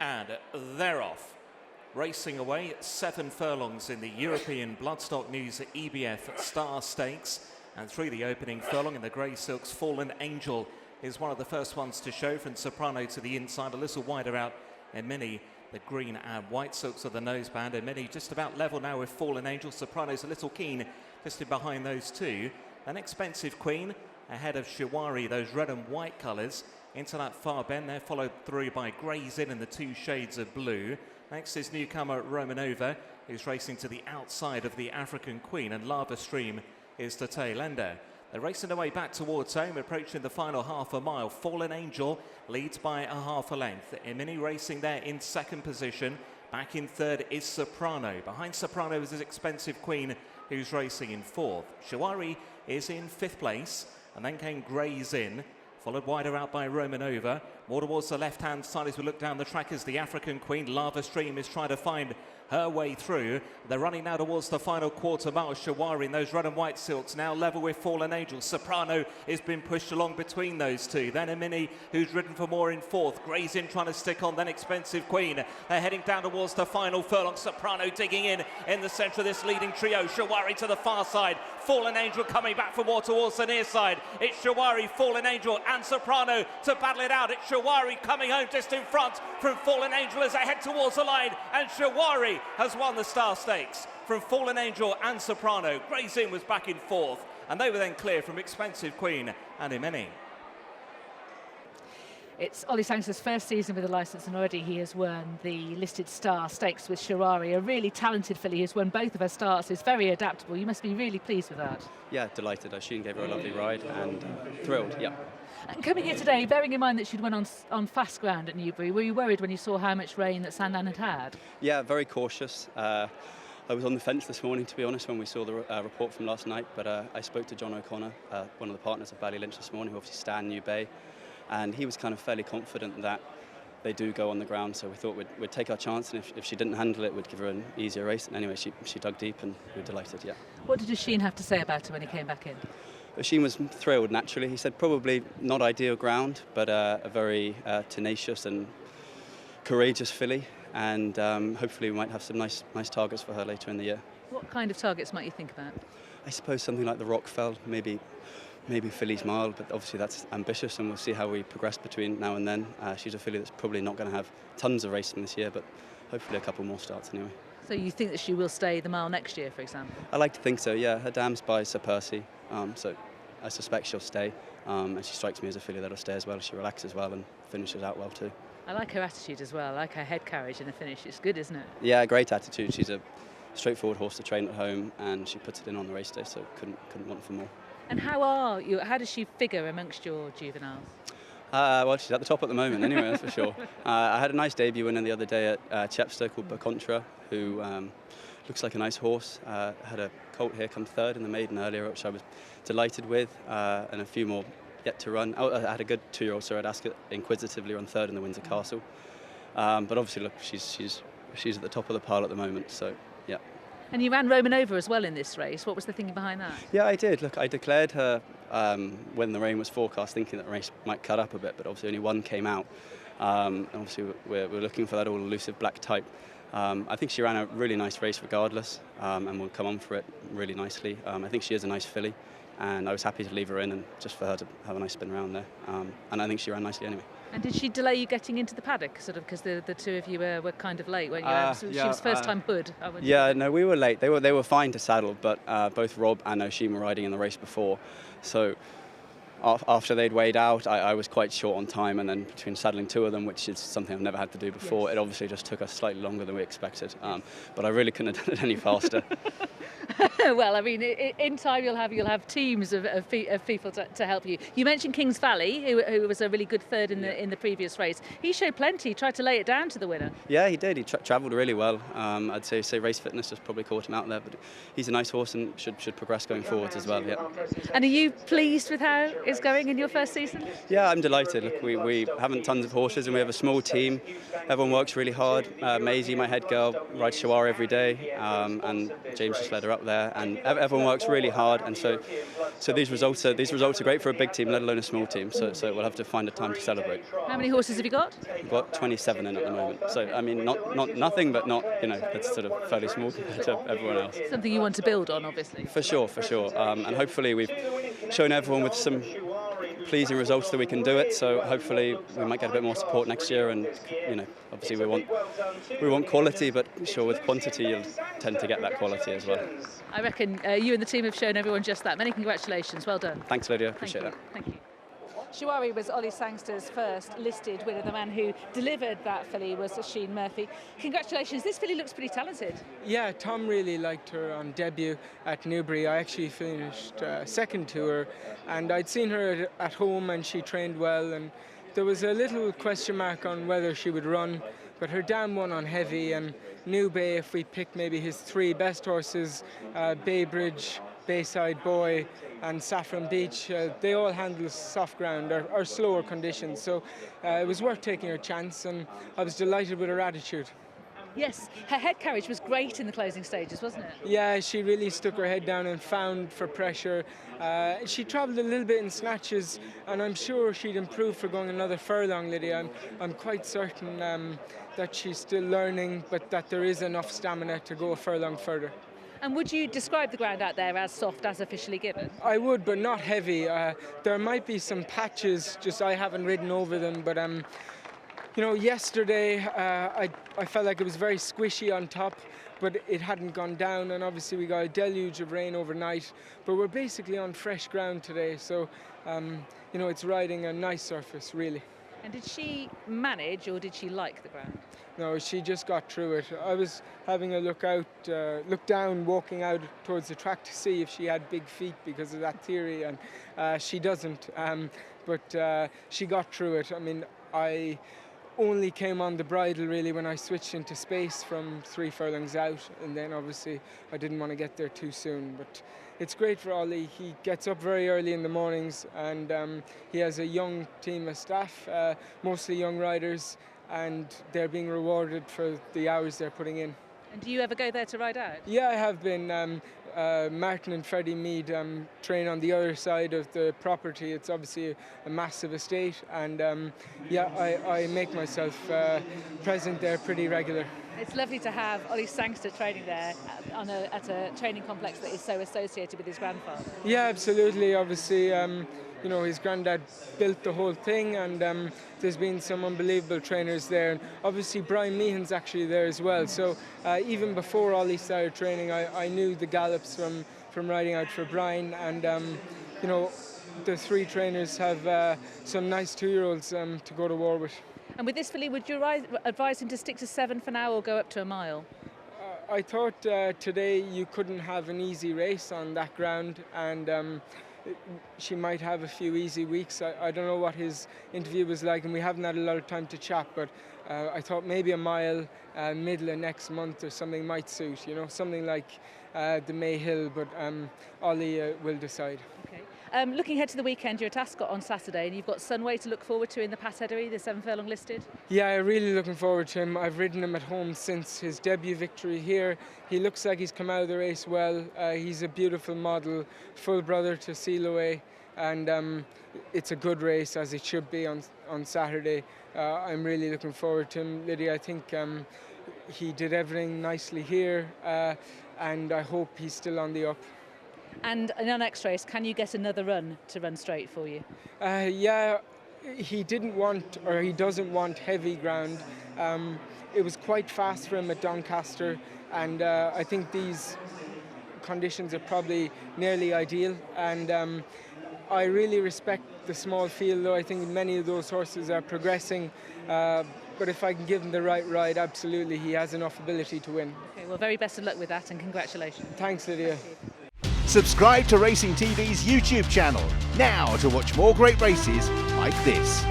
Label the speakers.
Speaker 1: And they're off. Racing away, 7 furlongs in the European Bloodstock News EBF Star Stakes. And through the opening furlong in the grey silks, Fallen Angel is one of the first ones to show, from Soprano to the inside, a little wider out in many. The green and white silks of the noseband, and many just about level now with Fallen Angel. Soprano's a little keen just in behind those two. An Expensive Queen ahead of Shuwari, those red and white colours, into that far bend. They're followed through by Grey's Inn in the 2 shades of blue. Next is newcomer Romanova, who's racing to the outside of the African Queen, and Lava Stream is the tail ender. They're racing their way back towards home, approaching the final half a mile. Fallen Angel leads by a half a length. Imini racing there in second position. Back in third is Soprano. Behind Soprano is his Expensive Queen, who's racing in fourth. Shuwari is in fifth place, and then came Grey's Inn, followed wider out by Romanova. More towards the left-hand side as we look down the track is the African Queen. Lava Stream is trying to find her way through. They're running now towards the final quarter mile. Shuwari in those red and white silks now level with Fallen Angel. Soprano is being pushed along between those two. Then Imini, who's ridden for more, in fourth. Grey's Inn trying to stick on, then Expensive Queen. They're heading down towards the final furlong. Soprano digging in the centre of this leading trio. Shuwari to the far side. Fallen Angel coming back for more towards the near side. It's Shuwari, Fallen Angel and Soprano to battle it out. It's Shuwari coming home just in front from Fallen Angel as they head towards the line, and Shuwari has won the Star Stakes from Fallen Angel and Soprano. Grey's Inn was back in fourth, and they were then clear from Expensive Queen and Imeni.
Speaker 2: It's Ollie Sansgter's first season with a licence, and already he has won the listed Star Stakes with Shuwari, a really talented filly who's won both of her starts. Is very adaptable. You must be really pleased with that.
Speaker 3: Yeah, delighted. Oisin gave her a lovely ride, and thrilled, yeah.
Speaker 2: And coming here today, bearing in mind that she'd won on fast ground at Newbury, were you worried when you saw how much rain that Sandown had had? Yeah,
Speaker 3: very cautious. I was on the fence this morning, to be honest, when we saw the report from last night, but I spoke to John O'Connor, one of the partners of Ballylynch this morning, who obviously stand New Bay, and he was kind of fairly confident that they do go on the ground, so we thought we'd take our chance, and if she didn't handle it, we'd give her an easier race. And anyway, she dug deep, and we were delighted, yeah.
Speaker 2: What did Oisin have to say about her when he came back in?
Speaker 3: Oisin was thrilled, naturally. He said probably not ideal ground, but a very tenacious and courageous filly, and hopefully we might have some nice targets for her later in the year.
Speaker 2: What kind of targets might you think about?
Speaker 3: I suppose something like the Rockfell, maybe Filly's Mile, but obviously that's ambitious, and we'll see how we progress between now and then. She's a filly that's probably not going to have tons of racing this year, but hopefully a couple more starts anyway.
Speaker 2: So you think that she will stay the mile next year, for example?
Speaker 3: I like to think so, yeah. Her dam's by Sir Percy, so I suspect she'll stay. And she strikes me as a filly that'll stay as well. She relaxes well and finishes out well too.
Speaker 2: I like her attitude as well. I like her head carriage in the finish. It's good, isn't it?
Speaker 3: Yeah, great attitude. She's a straightforward horse to train at home, and she puts it in on the race day, so couldn't want for more.
Speaker 2: And how does she figure amongst your juveniles?
Speaker 3: Well, she's at the top at the moment anyway, that's for sure. I had a nice debut winner the other day at Chepstow called Bacontra, who looks like a nice horse. Had a colt here come third in the maiden earlier, which I was delighted with, and a few more yet to run. I had a good 2-year-old, so I'd ask it inquisitively run third in the Windsor Castle. But obviously, look, she's at the top of the pile at the moment, so yeah.
Speaker 2: And you ran Romanova as well in this race. What was the thinking behind that?
Speaker 3: Yeah, I did. Look, I declared her when the rain was forecast, thinking that the race might cut up a bit, but obviously only one came out. And obviously we're looking for that all-elusive black type. I think she ran a really nice race regardless, and will come on for it really nicely. I think she is a nice filly, and I was happy to leave her in and just for her to have a nice spin around there. And I think she ran nicely anyway. And
Speaker 2: did she delay you getting into the paddock, sort of, because the two of you were kind of late, weren't you? She was first time hood.
Speaker 3: Yeah, no, we were late. They were fine to saddle, but both Rob and Oisin were riding in the race before, so after they'd weighed out, I was quite short on time, and then between saddling two of them, which is something I've never had to do before, yes. It obviously just took us slightly longer than we expected, but I really couldn't have done it any faster.
Speaker 2: Well, I mean, in time you'll have teams of people to help you. You mentioned Kings Valley, who was a really good third in the previous race. He showed plenty. He tried to lay it down to the winner.
Speaker 3: Yeah, he did. He travelled really well. I'd say race fitness just probably caught him out there, but he's a nice horse and should progress going forwards as well. Yeah.
Speaker 2: And are you pleased with how it's going in your first season?
Speaker 3: Yeah, I'm delighted. Look, we haven't tons of horses, and we have a small team. Everyone works really hard. Maisie, my head girl, rides Shuwari every day, and James just led her up there. and everyone works really hard, and so these results are great for a big team, let alone a small team. So we'll have to find a time to celebrate.
Speaker 2: How many horses have you got?
Speaker 3: We've got 27 in at the moment. So I mean, not nothing, but not, you know, it's sort of fairly small compared to everyone else.
Speaker 2: Something you want to build on, obviously.
Speaker 3: For sure. And hopefully we've shown everyone with some pleasing results that we can do it. So hopefully we might get a bit more support next year. And you know, obviously we want quality, but sure, with quantity you'll tend to get that quality as well.
Speaker 2: I reckon you and the team have shown everyone just that. Many congratulations. Well done.
Speaker 3: Thanks, Lydia. Appreciate that.
Speaker 2: Thank you. Shuwari was Ollie Sangster's first listed winner. The man who delivered that filly was Oisin Murphy. Congratulations. This filly looks pretty talented.
Speaker 4: Yeah, Tom really liked her on debut at Newbury. I actually finished second to her, and I'd seen her at home and she trained well, and there was a little question mark on whether she would run, but her dam won on heavy, and Newbury, if we pick maybe his three best horses, Baybridge, Bayside Boy and Saffron Beach, they all handle soft ground or slower conditions, so it was worth taking her chance, and I was delighted with her attitude.
Speaker 2: Yes, her head carriage was great in the closing stages, wasn't it?
Speaker 4: Yeah, she really stuck her head down and found for pressure. She travelled a little bit in snatches, and I'm sure she'd improve for going another furlong, Lydia. I'm quite certain that she's still learning, but that there is enough stamina to go a furlong further.
Speaker 2: And would you describe the ground out there as soft as officially given?
Speaker 4: I would, but not heavy. There might be some patches, just I haven't ridden over them, but you know, yesterday I felt like it was very squishy on top, but it hadn't gone down, and obviously we got a deluge of rain overnight, but we're basically on fresh ground today, so you know, it's riding a nice surface, really.
Speaker 2: And did she manage, or did she like the ground?
Speaker 4: No, she just got through it. I was having a look down, walking out towards the track to see if she had big feet because of that theory, and she doesn't, but she got through it. I mean, I only came on the bridle really when I switched into space from 3 furlongs out, and then obviously I didn't want to get there too soon, but it's great for Ollie. He gets up very early in the mornings, and he has a young team of staff, mostly young riders, and they're being rewarded for the hours they're putting in.
Speaker 2: And do you ever go there to ride out?
Speaker 4: Yeah, I have been. Martin and Freddie Mead train on the other side of the property. It's obviously a massive estate, and yeah, I make myself present there pretty regular.
Speaker 2: It's lovely to have Ollie Sansgter training there at a training complex that is so associated with his grandfather.
Speaker 4: Yeah, absolutely. Obviously, you know, his granddad built the whole thing, and there's been some unbelievable trainers there. And obviously, Brian Meehan's actually there as well. So even before Ollie started training, I knew the gallops from riding out for Brian, and you know, the 3 trainers have some nice 2-year-olds to go to war with.
Speaker 2: And with this filly, would you advise him to stick to 7 for now or go up to a mile?
Speaker 4: I thought today you couldn't have an easy race on that ground, and she might have a few easy weeks. I don't know what his interview was like, and we haven't had a lot of time to chat, but I thought maybe a mile middle of next month or something might suit, you know, something like the May Hill, but Ollie will decide.
Speaker 2: Okay. Looking ahead to the weekend, you're at Ascot on Saturday, and you've got Sunway to look forward to in the Pat Edery, the 7-furlong listed. Yeah, I'm really looking forward to him. I've ridden him at home since his debut victory here. He looks like he's come out of the race well. He's a beautiful model, full brother to Sealaway, and it's a good race, as it should be on Saturday. I'm really looking forward to him, Lydia. I think he did everything nicely here, and I hope he's still on the up. And in our next race, can you get another run to run straight for you? Yeah, he didn't want, or he doesn't want heavy ground. It was quite fast for him at Doncaster, and I think these conditions are probably nearly ideal. And I really respect the small field, though I think many of those horses are progressing. But if I can give him the right ride, absolutely, he has enough ability to win. Okay, well, very best of luck with that, and congratulations. Thanks, Lydia.
Speaker 5: Subscribe to Racing TV's YouTube channel now to watch more great races like this.